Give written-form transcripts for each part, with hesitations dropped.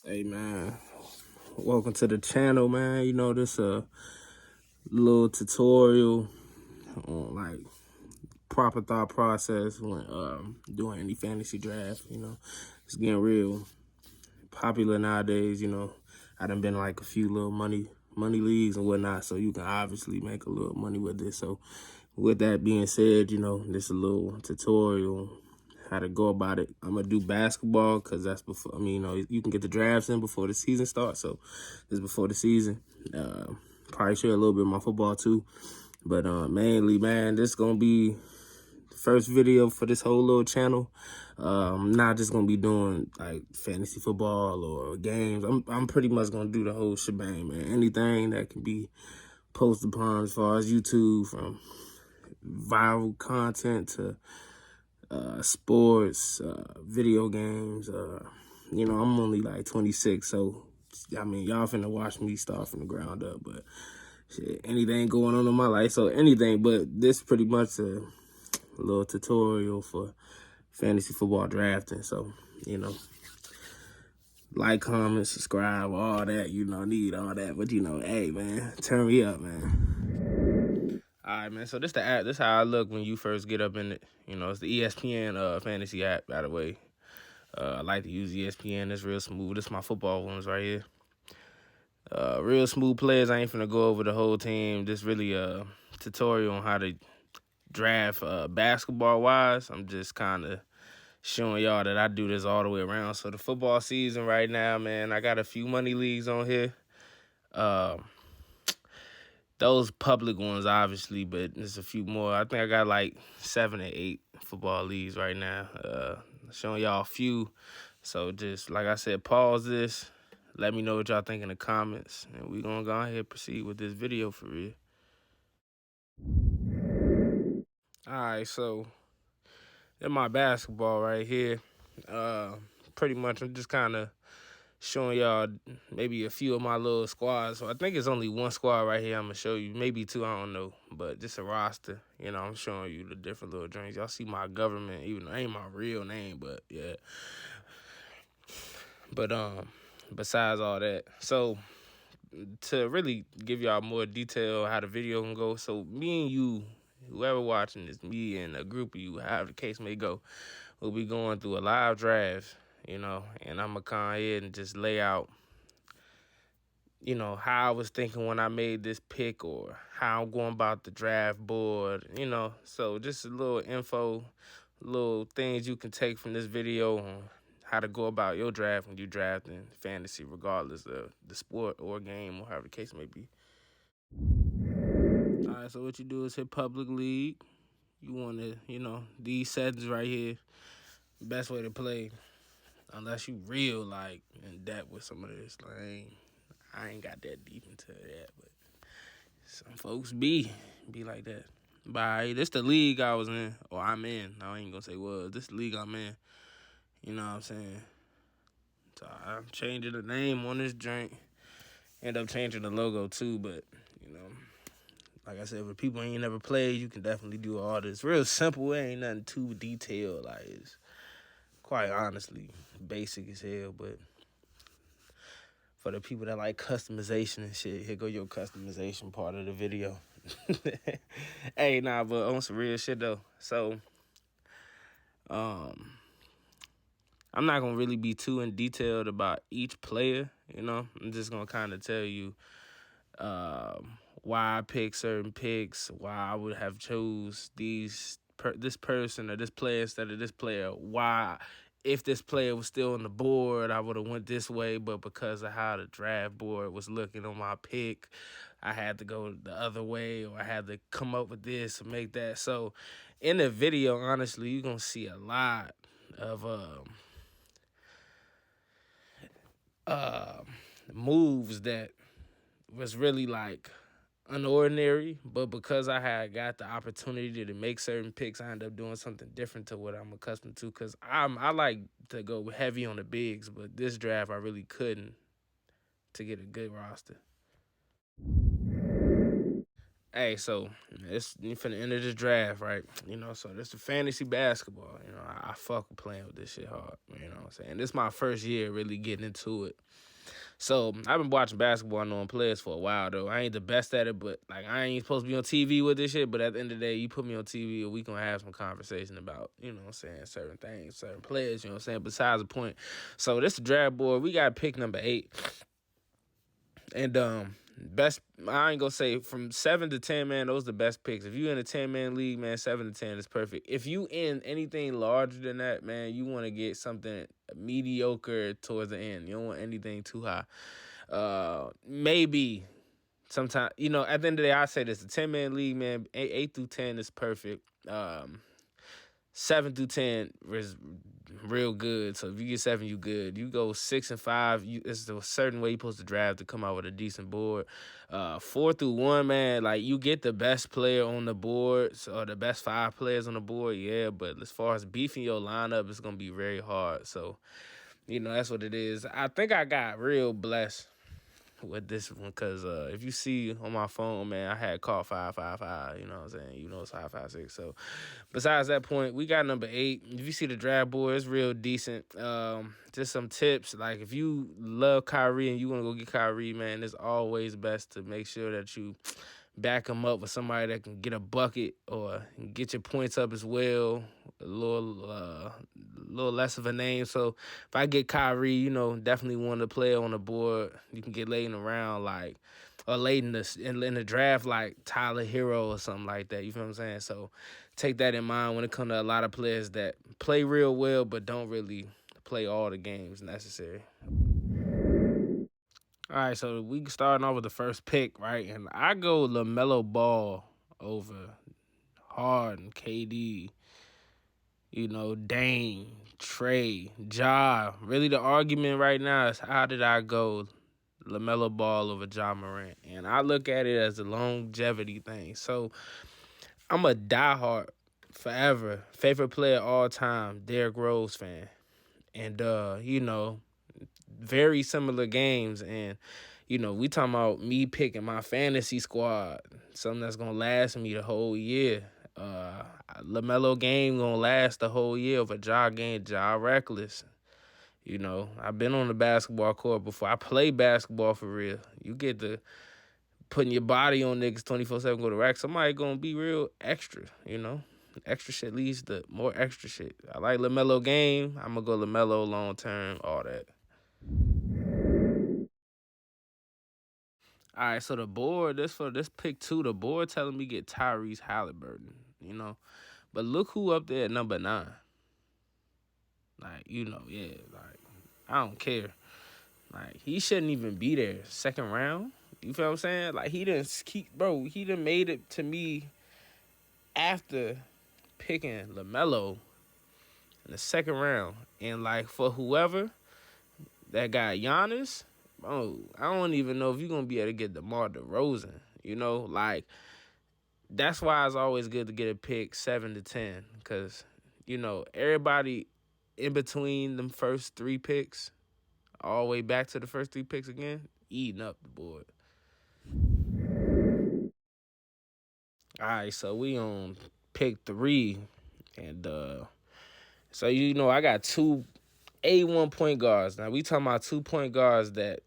Hey man, welcome to the channel, man. You know, this little tutorial on like proper thought process when doing any fantasy draft. You know, it's getting real popular nowadays. You know, I done been like a few little money leagues and whatnot, so you can obviously make a little money with this. So with that being said, you know, this a little tutorial how to go about it. I'm gonna do basketball because that's before. I mean, you know, you can get the drafts in before the season starts, so this is before the season. Probably share a little bit of my football too, but mainly, man, this gonna be the first video for this whole little channel. I'm not just gonna be doing like fantasy football or games. I'm pretty much gonna do the whole shebang, man. Anything that can be posted upon as far as YouTube, from viral content to sports, video games. You know, I'm only like 26, so I mean, y'all finna watch me start from the ground up. But shit, anything going on in my life, so anything. But this pretty much a little tutorial for fantasy football drafting. So you know, like, comment, subscribe, all that. You know, need all that. But you know, hey man, turn me up, man. All right, man. So this the app. This how I look when you first get up in it. You know, it's the ESPN fantasy app, by the way. I like to use ESPN. It's real smooth. This is my football ones right here. Real smooth players. I ain't finna go over the whole team. This really a tutorial on how to draft basketball wise. I'm just kind of showing y'all that I do this all the way around. So the football season right now, man, I got a few money leagues on here. Those public ones, obviously, but there's a few more. I think I got like 7 or 8 football leagues right now. Showing y'all a few. So just, like I said, pause this. Let me know what y'all think in the comments. And we're going to go ahead and proceed with this video for real. All right, so in my basketball right here, pretty much I'm just kind of showing y'all maybe a few of my little squads. So I think it's only one squad right here I'm going to show you. Maybe two, I don't know. But just a roster. You know, I'm showing you the different little drinks. Y'all see my government, even though it ain't my real name, but yeah. But besides all that, so to really give y'all more detail how the video can go, so me and you, whoever watching this, me and a group of you, however the case may go, we'll be going through a live draft, you know, and I'm gonna come ahead and just lay out, you know, how I was thinking when I made this pick, or how I'm going about the draft board, you know. So just a little info, little things you can take from this video on how to go about your draft when you drafting fantasy, regardless of the sport or game or however the case may be. All right, so what you do is hit public league. You want to, you know, these settings right here, best way to play, unless you real like in depth with some of this. Like, I ain't got that deep into that, but some folks be like that. But right, this the league I was in, or I'm in. I ain't gonna say was. This the league I'm in. You know what I'm saying? So I'm changing the name on this drink. End up changing the logo too, but you know, like I said, for people ain't never played, you can definitely do all this. Real simple. It ain't nothing too detailed. Like, it's quite honestly basic as hell. But for the people that like customization and shit, here go your customization part of the video. Hey, nah, but on some real shit though. So, I'm not gonna really be too in detailed about each player. You know, I'm just gonna kind of tell you why I pick certain picks, why I would have chose this person or this player instead of this player, why if this player was still on the board, I would have went this way, but because of how the draft board was looking on my pick, I had to go the other way, or I had to come up with this or make that. So in the video, honestly, you're going to see a lot of moves that was really like unordinary, but because I had got the opportunity to make certain picks, I ended up doing something different to what I'm accustomed to. Cause I like to go heavy on the bigs, but this draft I really couldn't to get a good roster. Hey, so it's for the end of the draft, right? So this the fantasy basketball. I fuck with playing with this shit hard. You know what I'm saying? This is my first year really getting into it. So I've been watching basketball knowing players for a while though. I ain't the best at it, but like I ain't supposed to be on TV with this shit. But at the end of the day, you put me on TV and we gonna have some conversation about, what I'm saying, certain things, certain players, you know what I'm saying? Besides the point. So this the draft board. We got pick number 8. And best I ain't gonna say from 7 to 10, man, those are the best picks. If you in a 10-man league, man, 7 to 10 is perfect. If you in anything larger than that, man, you wanna get something mediocre towards the end. You don't want anything too high. Maybe sometimes, at the end of the day, I say this: a 10-man league, man, 8 through 10 is perfect. 7 through 10 is real good. So if you get 7, you good. You go 6 and 5, it's a certain way you're supposed to draft to come out with a decent board. 4 through 1, man, like you get the best player on the board, or the best 5 players on the board, yeah. But as far as beefing your lineup, it's gonna be very hard. So, that's what it is. I think I got real blessed with this one because if you see on my phone, man, I had caught 555. You know what I'm saying? It's 556. So besides that point, we got number 8. If you see the draft board, it's real decent. Just some tips. Like if you love Kyrie and you want to go get Kyrie, man, it's always best to make sure that you back him up with somebody that can get a bucket or get your points up as well. A little less of a name. So if I get Kyrie, definitely one of the player on the board. You can get laid around or late in the draft like Tyler Hero or something like that. You feel what I'm saying? So take that in mind when it comes to a lot of players that play real well but don't really play all the games necessary. All right, so we starting off with the first pick, right? And I go LaMelo Ball over Harden, KD, Dame, Trey, Ja. Really, the argument right now is how did I go LaMelo Ball over Ja Morant? And I look at it as a longevity thing. So I'm a diehard, forever, favorite player all time, Derrick Rose fan. And, very similar games. And, we talking about me picking my fantasy squad, something that's going to last me the whole year. LaMelo game going to last the whole year of a Ja game, Ja reckless. I've been on the basketball court before. I play basketball for real. You get to putting your body on niggas 24/7 go to rack. Somebody going to be real extra, Extra shit leads to more extra shit. I like LaMelo game. I'm going to go LaMelo long term, all that. All right, so the board, this pick 2, the board telling me get Tyrese Halliburton, But look who up there at number 9. Like, yeah, like, I don't care. Like, he shouldn't even be there. Second round? You feel what I'm saying? Like, he done made it to me after picking LaMelo in the second round. And, like, for whoever that got Giannis, bro, I don't even know if you're going to be able to get DeMar DeRozan. Like, that's why it's always good to get a pick 7 to 10 because, everybody in between them first 3 picks, all the way back to the first 3 picks again, eating up the board. All right, so we on pick 3. And so, I got 2 A1 point guards. Now, we talking about 2 point guards that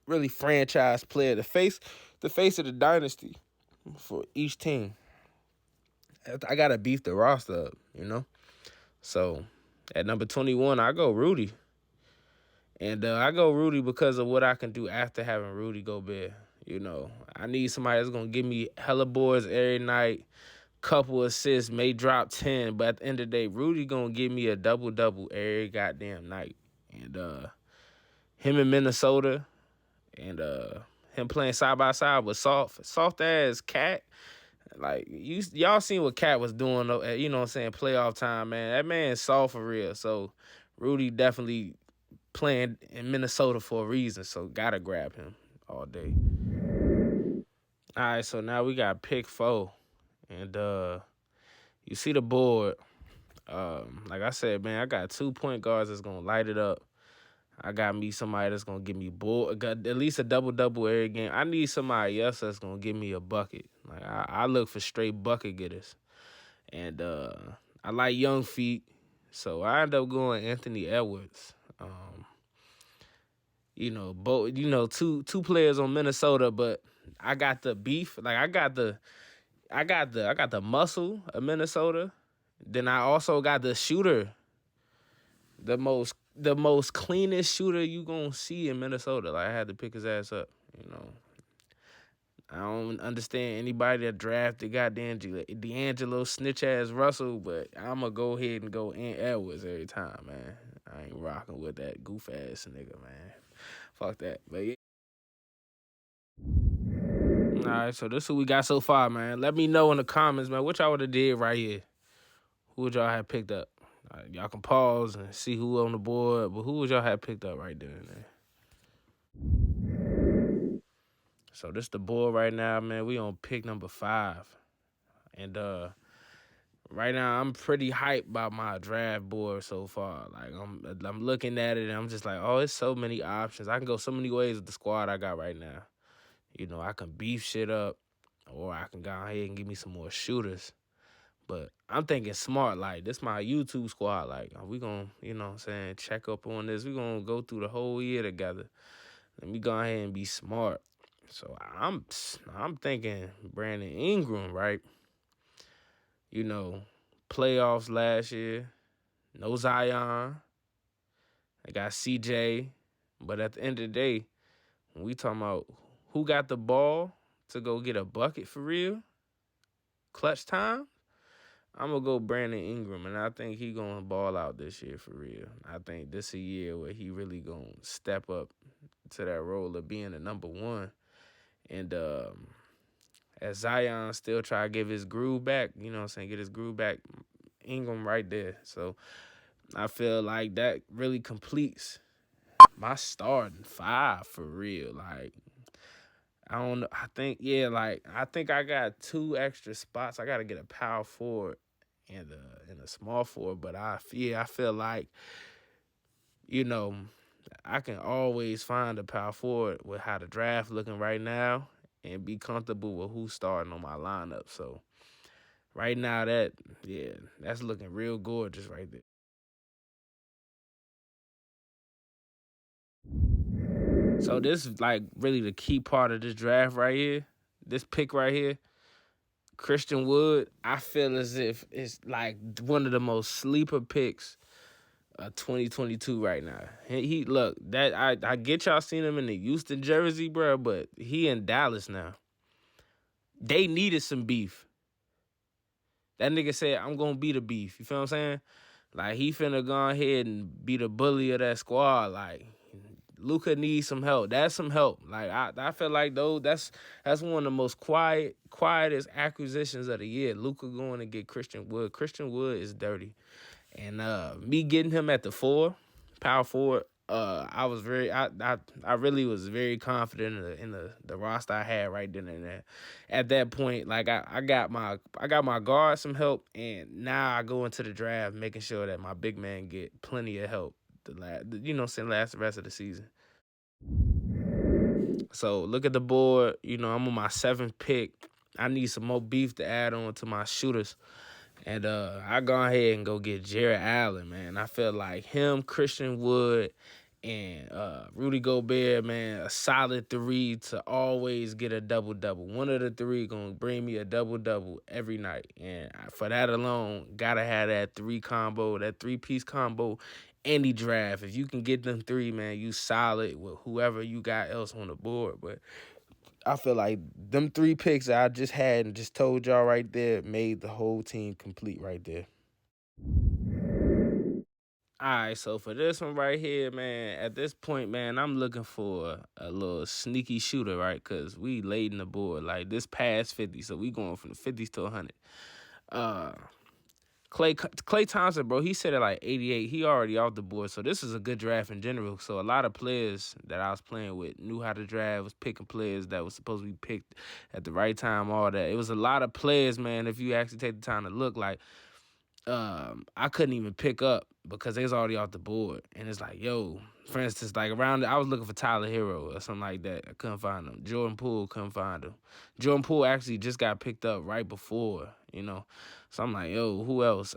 really franchise player, the face of the dynasty for each team. I got to beef the roster up, So, at number 21, I go Rudy. And I go Rudy because of what I can do after having Rudy Gobert. I need somebody that's going to give me hella boards every night, couple assists, may drop 10. But at the end of the day, Rudy going to give me a double-double every goddamn night. And him in Minnesota and him playing side-by-side with soft-ass Cat. Like, y'all seen what Cat was doing, you know what I'm saying, playoff time, man. That man's soft for real. So, Rudy definitely playing in Minnesota for a reason, so gotta grab him all day. All right, so now we got pick 4. And you see the board. Like I said, man, I got 2 point guards that's going to light it up. I got me somebody that's gonna give me got at least a double every game. I need somebody else that's gonna give me a bucket. Like I look for straight bucket getters, and I like young feet, so I end up going Anthony Edwards. Both two players on Minnesota, but I got the beef. Like I got the muscle of Minnesota. Then I also got the shooter, the most cleanest shooter you gonna see in Minnesota. Like I had to pick his ass up. I don't understand anybody that drafted D'Angelo snitch ass Russell, but I'm gonna go ahead and go in Edwards every time, man. I ain't rocking with that goof ass nigga, man. Fuck that. But yeah. All right, so this is what we got so far, man. Let me know in the comments, man, what y'all would have did right here. Who would y'all have picked up? Y'all can pause and see who on the board, but who would y'all have picked up right there and there? So this the board right now, man. We on pick number 5. And right now I'm pretty hyped about my draft board so far. Like I'm looking at it and I'm just like, oh, it's so many options. I can go so many ways with the squad I got right now. I can beef shit up, or I can go ahead and give me some more shooters. But I'm thinking smart, like, this my YouTube squad. Like, we going to, what I'm saying, check up on this. We going to go through the whole year together. Let me go ahead and be smart. So I'm thinking Brandon Ingram, right? Playoffs last year. No Zion. I got CJ. But at the end of the day, when we talking about who got the ball to go get a bucket for real, clutch time, I'm going to go Brandon Ingram, and I think he going to ball out this year for real. I think this is a year where he really going to step up to that role of being the number one. And as Zion still try to give his groove back, get his groove back, Ingram right there. So I feel like that really completes my starting 5 for real. Like, I don't know. I think I got 2 extra spots. I got to get a power forward and a small forward. But I feel like, I can always find a power forward with how the draft looking right now and be comfortable with who's starting on my lineup. So right now that's looking real gorgeous right there. So this is like really the key part of this draft right here. This pick right here, Christian Wood, I feel as if it's like one of the most sleeper picks of 2022 right now. He look, that I get y'all seen him in the Houston jersey, bro, but he in Dallas now. They needed some beef. That nigga said, I'm gonna be the beef. You feel what I'm saying? Like, he finna go ahead and be the bully of that squad. Like, Luka needs some help. That's some help. Like, I feel like that's one of the most quietest acquisitions of the year. Luka going to get Christian Wood. Christian Wood is dirty. And me getting him at the 4, power forward, I really was very confident in the roster I had right then and there. At that point, like I got my guard some help, and now I go into the draft making sure that my big man get plenty of help last the rest of the season. So look at the board. I'm on my 7th pick. I need some more beef to add on to my shooters. And I go ahead and go get Jarrett Allen, man. I feel like him, Christian Wood, and Rudy Gobert, man, a solid 3 to always get a double-double. One of the 3 going to bring me a double-double every night. And for that alone, got to have that 3-piece combo, any draft. If you can get them 3, man, you solid with whoever you got else on the board. But I feel like them 3 picks I just had and just told y'all right there made the whole team complete right there. All right, so for this one right here, man, at this point, man, I'm looking for a little sneaky shooter, right? Because we laid in the board. Like, this past 50, so we going from the 50s to 100. Klay Thompson, bro, he said at like 88. He already off the board, so this is a good draft in general. So a lot of players that I was playing with knew how to draft, was picking players that was supposed to be picked at the right time, all that. It was a lot of players, man, if you actually take the time to look, like, I couldn't even pick up because they was already off the board. And it's like, yo, for instance, like I was looking for Tyler Hero or something like that. I couldn't find him. Jordan Poole, couldn't find him. Jordan Poole actually just got picked up right before, So I'm like, yo, who else?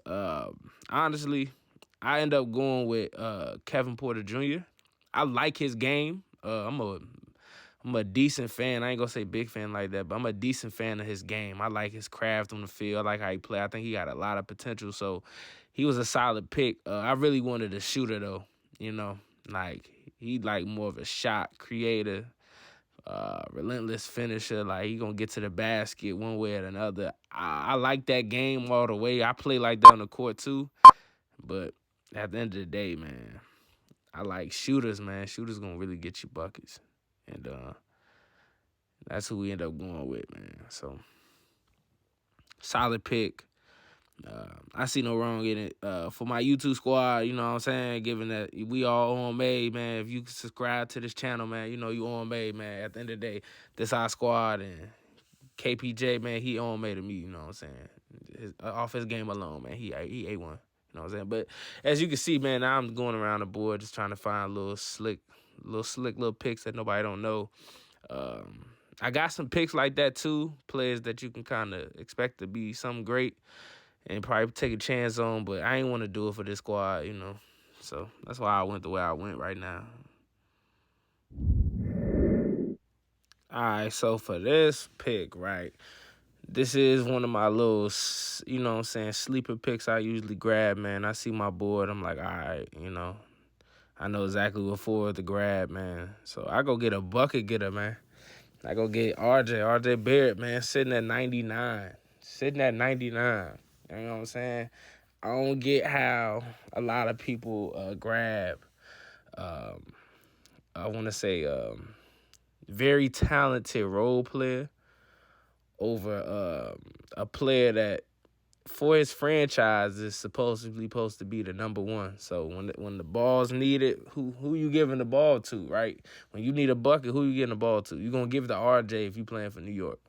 Honestly, I end up going with Kevin Porter Jr. I like his game. I'm a decent fan. I ain't gonna say big fan like that, but I'm a decent fan of his game. I like his craft on the field. I like how he play. I think he got a lot of potential. So he was a solid pick. I really wanted a shooter though. Like he like more of a shot creator, relentless finisher. Like he gonna get to the basket one way or another. I like that game all the way. I play like that on the court too. But at the end of the day, man, I like shooters, man. Shooters gonna really get you buckets. And that's who we end up going with, man. So, solid pick. I see no wrong in it. For my YouTube squad, you know what I'm saying? Given that we all on made, man. If you subscribe to this channel, man, you know you on made, man. At the end of the day, this our squad. And KPJ, man, he on made of me, you know what I'm saying? Off his game alone, man. He A1. You know what I'm saying? But as you can see, man, now I'm going around the board just trying to find little slick little picks that nobody don't know. I got some picks like that too, players that you can kind of expect to be something great and probably take a chance on, but I ain't want to do it for this squad, So that's why I went the way I went right now. All right, so for this pick, right, this is one of my little, sleeper picks I usually grab, man. I see my board, I'm like, all right, I know exactly what forward to grab, man. So I go get a bucket getter, man. I go get RJ Barrett, man, sitting at 99. You know what I'm saying? I don't get how a lot of people grab, I want to say, very talented role player over a player that, for his franchise, is supposedly supposed to be the number one. So when the ball's needed, who you giving the ball to, right? When you need a bucket, who you getting the ball to? You gonna give it to RJ if you playing for New York,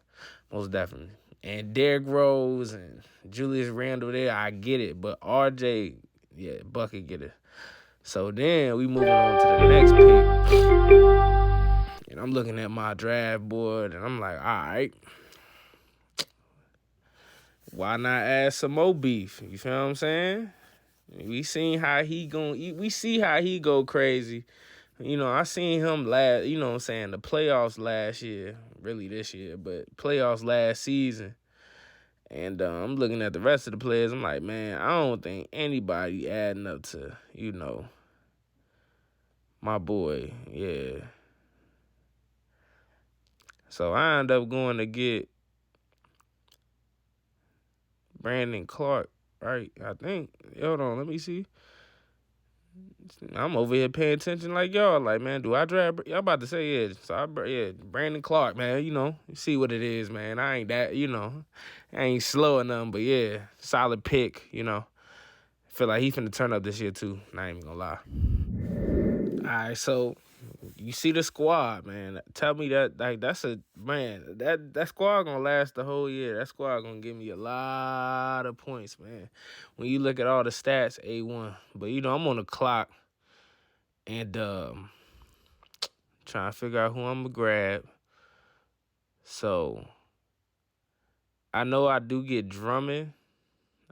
most definitely. And Derrick Rose and Julius Randle there, I get it, but RJ, yeah, bucket getter. So then we moving on to the next pick, and I'm looking at my draft board, and I'm like, all right. Why not add some more beef? You feel what I'm saying? We seen how we see how he go crazy. I seen him last, the playoffs last year, really this year, but playoffs last season. And I'm looking at the rest of the players. I'm like, man, I don't think anybody adding up to, my boy. Yeah. So I end up going to get Brandon Clark, right? I think. Hold on, let me see. I'm over here paying attention like y'all. Like, man, do I draft? Y'all about to say, yeah. So, Brandon Clark, man, you see what it is, man. I ain't that, I ain't slow or nothing, but yeah, solid pick, Feel like he finna turn up this year, too. Not even gonna lie. All right, so you see the squad, man. Tell me that, like, that's that squad gonna last the whole year. That squad gonna give me a lot of points, man. When you look at all the stats, A1. But, I'm on the clock and trying to figure out who I'm gonna grab. So, I know I do get Drummond.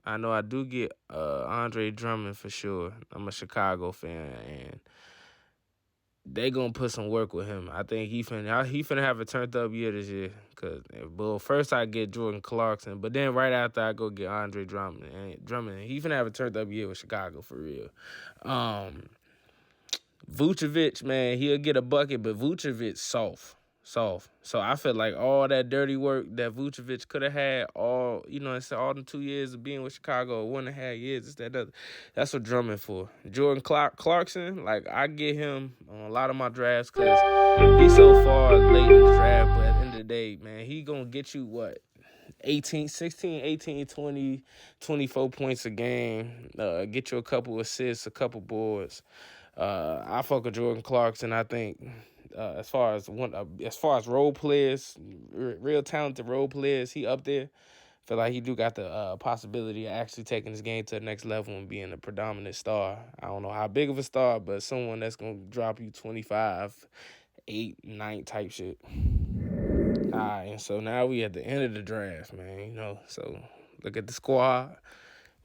I know I do get Andre Drummond for sure. I'm a Chicago fan, and they gonna put some work with him. I think he finna have a turned up year this year. Cause first I get Jordan Clarkson, but then right after I go get Andre Drummond. And he finna have a turned up year with Chicago for real. Vucevic, man, he'll get a bucket, but Vucevic soft. So I feel like all that dirty work that Vucevic could have had it's all the 2 years of being with Chicago, 1.5 years, that's what Drummond for. Jordan Clarkson, like I get him on a lot of my drafts because he's so far late in the draft, but at the end of the day, man, he gonna get you what? 18, 16, 18, 20, 24 points a game, get you a couple assists, a couple boards. I fuck with Jordan Clarkson. I think as far as role players, real talented role players, he up there. feel like he do got the possibility of actually taking his game to the next level and being a predominant star. I don't know how big of a star, but someone that's gonna drop you 25, 8, 9 type shit. All right, and so now we at the end of the draft, man. You know, so look at the squad.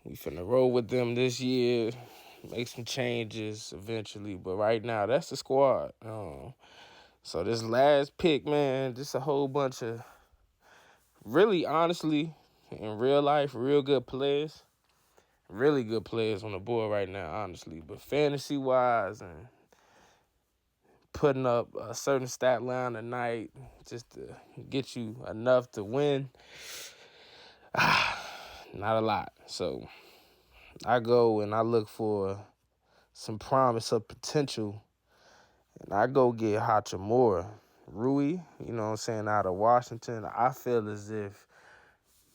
We finna roll with them this year, make some changes eventually, but right now that's the squad. So this last pick, man, just a whole bunch of really, honestly, in real life, real good players. Really good players on the board right now, honestly. But fantasy wise and putting up a certain stat line a night just to get you enough to win, not a lot. So I go and I look for some promise of potential, and I go get Hachimura. Rui, you know what I'm saying, out of Washington. I feel as if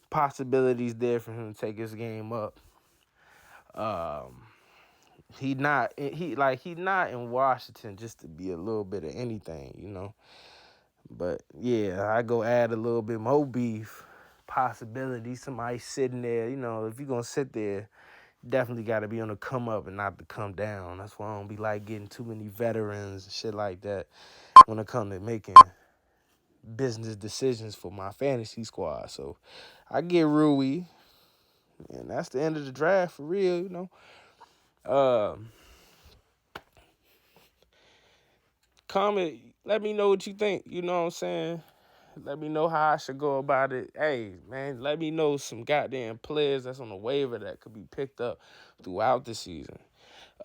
possibilities there for him to take his game up. He not in Washington just to be a little bit of anything, you know. But yeah, I go add a little bit more beef. Possibility, somebody sitting there, you know, if you're gonna sit there, definitely gotta be on the come up and not the come down. That's why I don't be like getting too many veterans and shit like that when it comes to making business decisions for my fantasy squad. So I get Rui, and that's the end of the draft for real, you know. Comment, let me know what you think, you know what I'm saying? Let me know how I should go about it. Hey, man, let me know some goddamn players that's on the waiver that could be picked up throughout the season.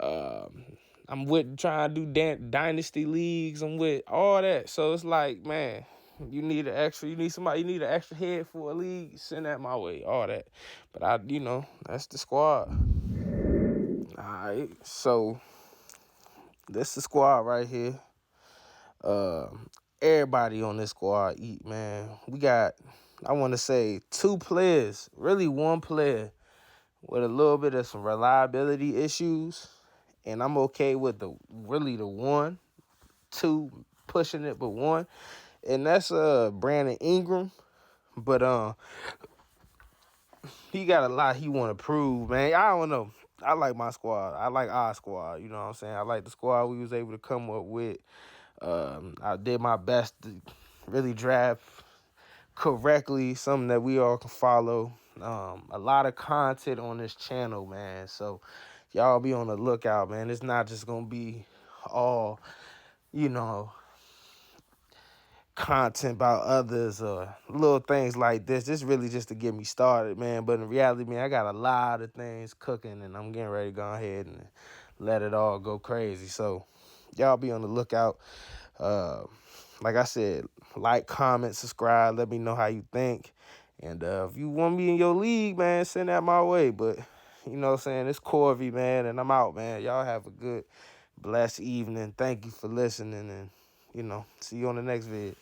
I'm with trying to do dynasty leagues. I'm with all that. So it's like, man, you need an extra head for a league, send that my way, all that. But that's the squad. All right, so this the squad right here. Everybody on this squad eat, man. We got, I want to say, 2 players, really 1 player with a little bit of some reliability issues, and I'm okay with the 1, 2 pushing it, but 1, and that's Brandon Ingram. But he got a lot he want to prove, man. I don't know. I like my squad. I like our squad. You know what I'm saying? I like the squad we was able to come up with. I did my best to really draft correctly, something that we all can follow. A lot of content on this channel, man. So y'all be on the lookout, man. It's not just gonna be all, you know, content about others or little things like this. This really just to get me started, man. But in reality, man, I got a lot of things cooking, and I'm getting ready to go ahead and let it all go crazy. So y'all be on the lookout. Like I said, like, comment, subscribe. Let me know how you think. And if you want me in your league, man, send that my way. But, you know what I'm saying, it's Corvy, man, and I'm out, man. Y'all have a good, blessed evening. Thank you for listening, and, see you on the next vid.